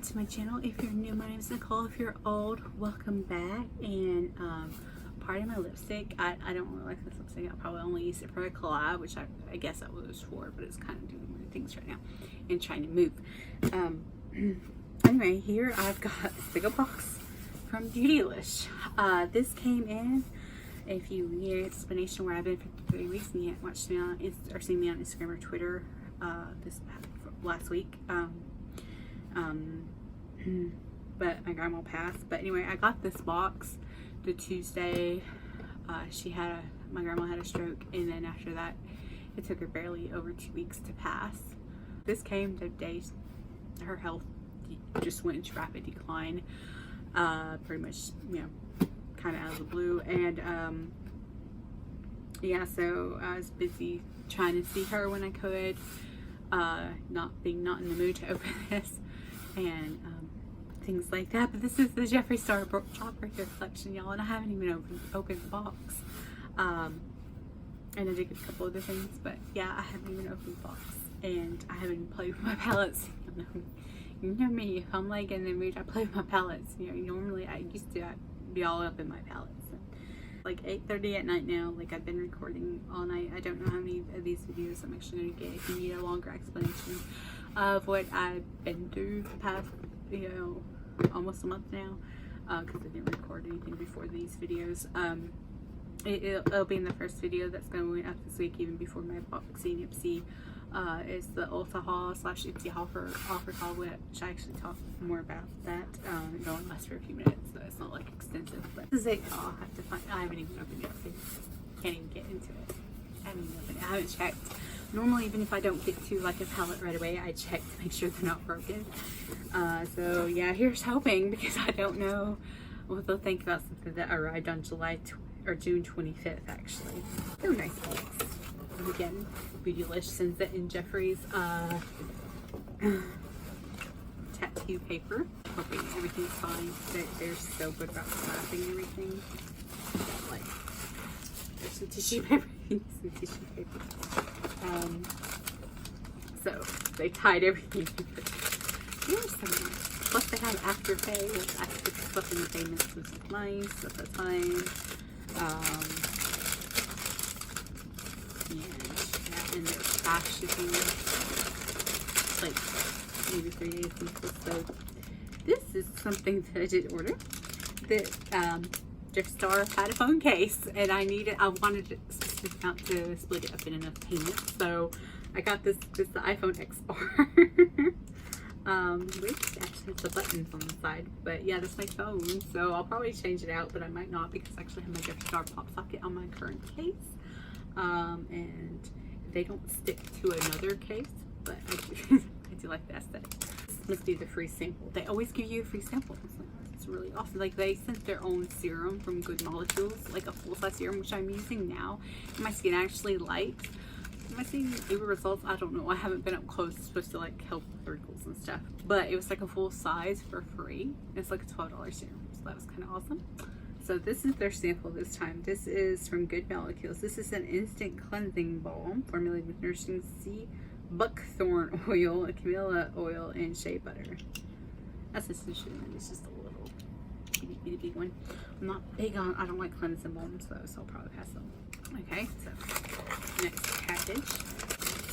To my channel. If you're new, my name is Nicole. If you're old, welcome back. And pardon my lipstick. I don't really like this lipstick. I'll probably only use it for a collab, which I guess that was for, but it's kind of doing weird things right now and trying to move. Anyway, here I've got this big old box from Beautylish. This came in, if you need an explanation where I've been for 3 weeks and you haven't watched me on or seen me on Instagram or Twitter last week. But my grandma passed. But anyway, I got this box the Tuesday. My grandma had a stroke, and then after that, it took her barely over 2 weeks to pass. This came the day her health just went into rapid decline, pretty much, you know, kind of out of the blue. And yeah, so I was busy trying to see her when I could, not in the mood to open this and things like that. But this is the Jeffree Jawbreaker collection, y'all, and I haven't even opened the box. And I did get a couple other things, but yeah, I haven't even opened the box, and I haven't even played with my palettes. You know me, if I'm like in the mood, I play with my palettes. You know, normally I used to be all up in my palettes. Like 8:30 at night now. Like, I've been recording all night. I don't know how many of these videos I'm actually going to get. If you need a longer explanation of what I've been through the past, you know, almost a month now, because I didn't record anything before these videos. It'll be in the first video that's going up this week, even before my boxing Ipsy. It's the Ulta haul / Ipsy offer haul, which I actually talk more about that. It only lasts for a few minutes, so it's not like extensive. But this is it. I'll have to find. I haven't even opened it. So can't even get into it. I haven't even opened it. I haven't checked. Normally, even if I don't get to like a palette right away, I check to make sure they're not broken. So yeah, here's hoping, because I don't know what they'll think about something that arrived on June 25th, actually. Oh, nice box. And again, Beautylish sends it in Jeffree's tattoo paper. Hoping everything's fine. They're so good about wrapping everything. Like, there's some tissue paper. Some tissue paper. So they tied everything. Here's some. Plus they have Afterpay with extra stuff in the payments, which is nice. So that's fine. And their fast shipping, like maybe 3 days before. So this is something that I did order. That Jeffree had a phone case, and I wanted it out to split it up in enough payments. So I got this the iPhone X bar, which actually has the buttons on the side. But yeah, that's my phone. So I'll probably change it out, but I might not, because I actually have my Jeffree pop socket on my current case. And they don't stick to another case, but I do like the aesthetic. This must be the free sample. They always give you a free sample. It's really awesome. Like, they sent their own serum from Good Molecules, like a full-size serum, which I'm using now. And my skin actually liked. Am I seeing any results? I don't know. I haven't been up close. It's supposed to like help with wrinkles and stuff. But it was like a full size for free. It's like a $12 serum, so that was kind of awesome. So this is their sample this time. This is from Good Molecules. This is an instant cleansing balm formulated with nourishing sea buckthorn oil, camellia oil, and shea butter. That's essentially it. It's just a little bitty big one. I'm not big on, I don't like cleansing balms though, so I'll probably pass them. Okay, so next package.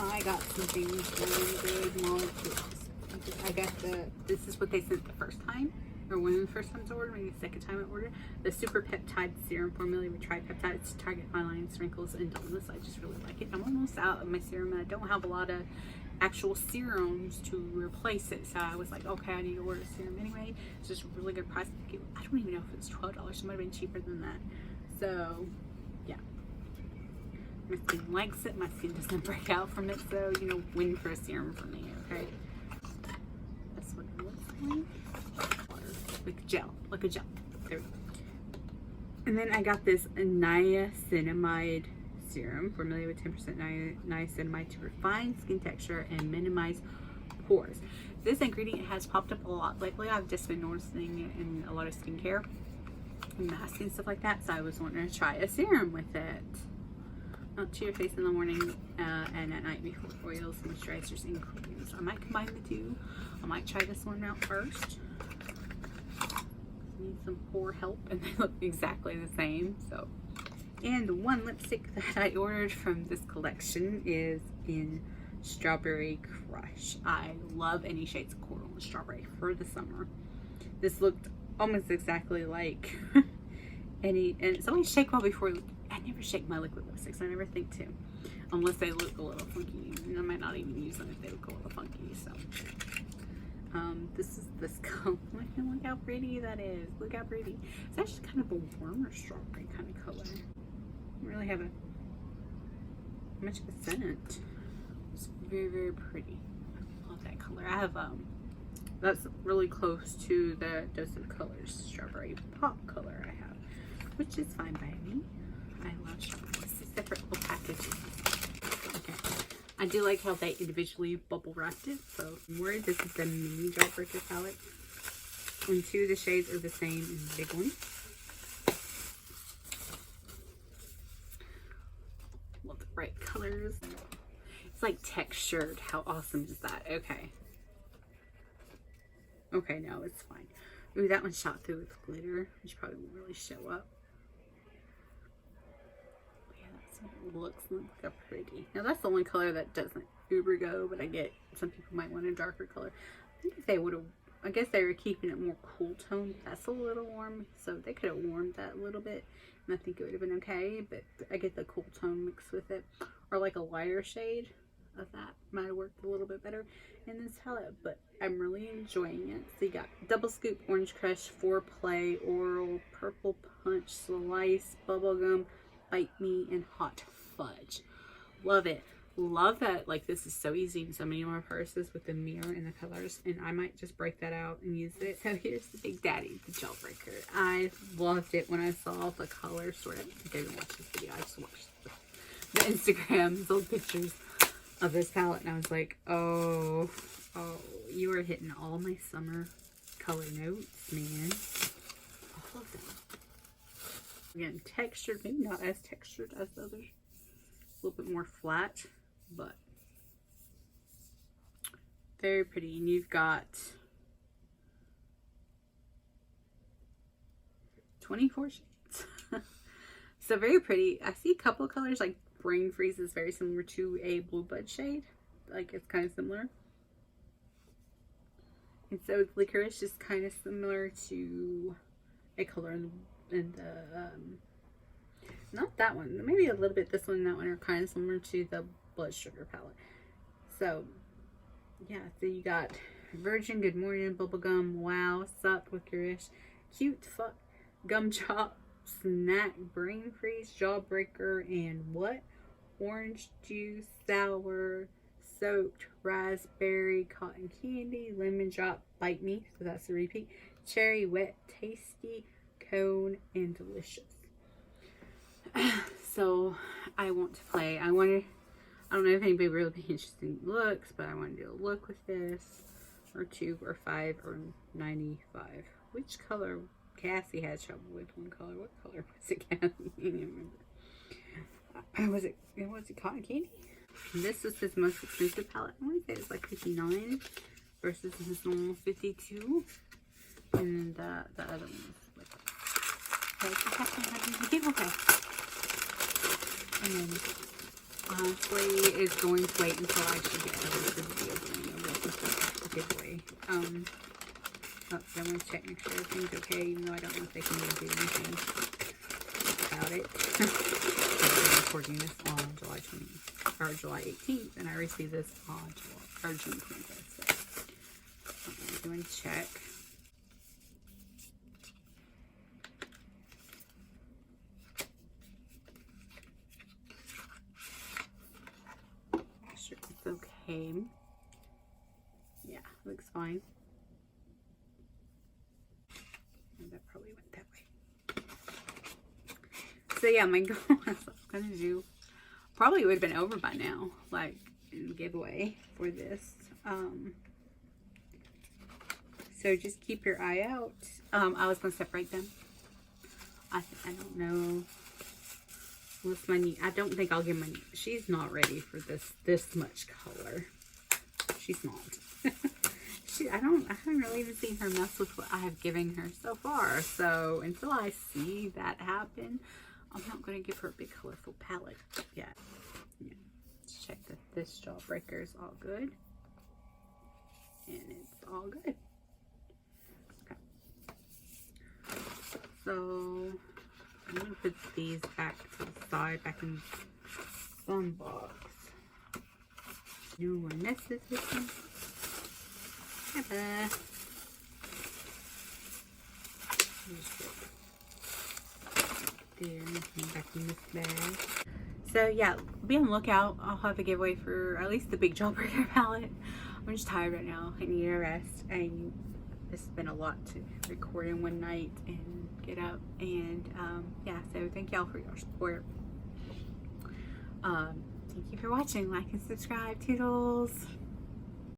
I got some things from Good Molecules. I got this is what they sent the first time. Or one of the first times I ordered, maybe the second time I ordered, the Super Peptide Serum formulated with tripeptides to target fine lines, wrinkles, and dullness. I just really like it. I'm almost out of my serum, and I don't have a lot of actual serums to replace it. So I was like, okay, I need to order a serum anyway. It's just a really good price. I don't even know if it's $12. It might have been cheaper than that. So, yeah. My skin likes it. My skin doesn't break out from it. So, you know, win for a serum for me, okay? That's what it looks like. like gel, like a gel. There we go. And then I got this niacinamide serum, formulated with 10% niacinamide to refine skin texture and minimize pores. This ingredient has popped up a lot lately. I've just been noticing it in a lot of skincare and masks and stuff like that. So I was wanting to try a serum with it. Not to your face in the morning and at night before oils, moisturizers, and creams. I might combine the two. I might try this one out first. Need some pore help, and they look exactly the same. So, and the one lipstick that I ordered from this collection is in Strawberry Crush. I love any shades of coral and strawberry for the summer. This looked almost exactly like any, and it's always shake well before. I never shake my liquid lipsticks. I never think to, unless they look a little funky. And I might not even use them if they look a little funky. So. This is this color. Look how pretty that is. Look how pretty. It's actually kind of a warmer strawberry kind of color. Doesn't really have much of a scent. It's very, very pretty. I love that color. I have that's really close to the Dose of Colors strawberry pop color I have, which is fine by me. I love strawberry. It's a separate little package. Okay. I do like how they individually bubble wrapped it. So this is the mini Jawbreaker palette. And two of the shades are the same in the big one. Love the bright colors. It's like textured. How awesome is that? Okay. Okay, no, it's fine. Ooh, that one shot through with glitter, which probably won't really show up. Looks like a pretty. Now that's the only color that doesn't uber go, but I get some people might want a darker color. I think if they would have, I guess they were keeping it more cool tone. That's a little warm, so they could have warmed that a little bit, and I think it would have been okay. But I get the cool tone mixed with it, or like a lighter shade of that might have worked a little bit better in this palette. But I'm really enjoying it. So you got Double Scoop, Orange Crush, Foreplay, Oral, Purple Punch, Slice, Bubblegum, Bite Me, and Hot Fudge. Love it. Love that. Like, this is so easy in so many more purses with the mirror and the colors, and I might just break that out and use it. So here's the Big Daddy, the Jawbreaker. I loved it when I saw the color sort of. I didn't watch this video. I just watched the Instagrams, old pictures of this palette, and I was like, oh, you are hitting all my summer color notes, man. All of them. Again, textured, maybe not as textured as the others. A little bit more flat, but very pretty. And you've got 24 shades. So very pretty. I see a couple of colors, like Brain Freeze is very similar to a Blue Bud shade. Like, it's kind of similar. And so Licorice is kind of similar to a color in the not that one, maybe a little bit. This one and that one are kind of similar to the Blood Sugar palette. So yeah, so you got Virgin, Good Morning, Bubblegum, Wow, Sup, Licorice, Cute, Fuck, Gum Chop, Snack, Brain Freeze, Jawbreaker, and what? Orange Juice, Sour, Soaked, Raspberry, Cotton Candy, Lemon Drop, Bite Me, so that's the repeat, Cherry, Wet, Tasty, Cone, and Delicious. So I want to play. I don't know if anybody really be interested in looks, but I want to do a look with this, or 2 or 5 or 95. Which color? Cassie had trouble with one color. What color was it, Cassie? I can't remember. Was it Cotton Candy? This is his most expensive palette. I want to say it's like 59 versus his normal 52. And the other one is like, okay. And then honestly is going to wait until I actually get over to the giveaway. I want to check, make sure everything's okay, even though I don't know if they can really do anything about it. I'm recording this on July 20th, or July 18th, and I received this on June 20th. So I'm going to check. Sure it's okay. Yeah, looks fine. went that way. So yeah, my goal was I was gonna do, probably would have been over by now, like giveaway for this. So just keep your eye out. I was gonna separate them. I don't know. What's my niece? I don't think I'll give my niece. She's not ready for this much color. She's not. I haven't really even seen her mess with what I have given her so far. So until I see that happen, I'm not going to give her a big colorful palette yet. Yeah. Let's check that this Jawbreaker is all good. And it's all good. Okay. So I'm going to put these back to the side, back in the sun box. No more messes with them. There, back in this bag. So yeah, be on the lookout. I'll have a giveaway for at least the big Jawbreaker palette. I'm just tired right now. I need a rest, and this has been a lot to record in one night and get up. And yeah, so thank y'all for your support. Thank you for watching. Like and subscribe. Toodles.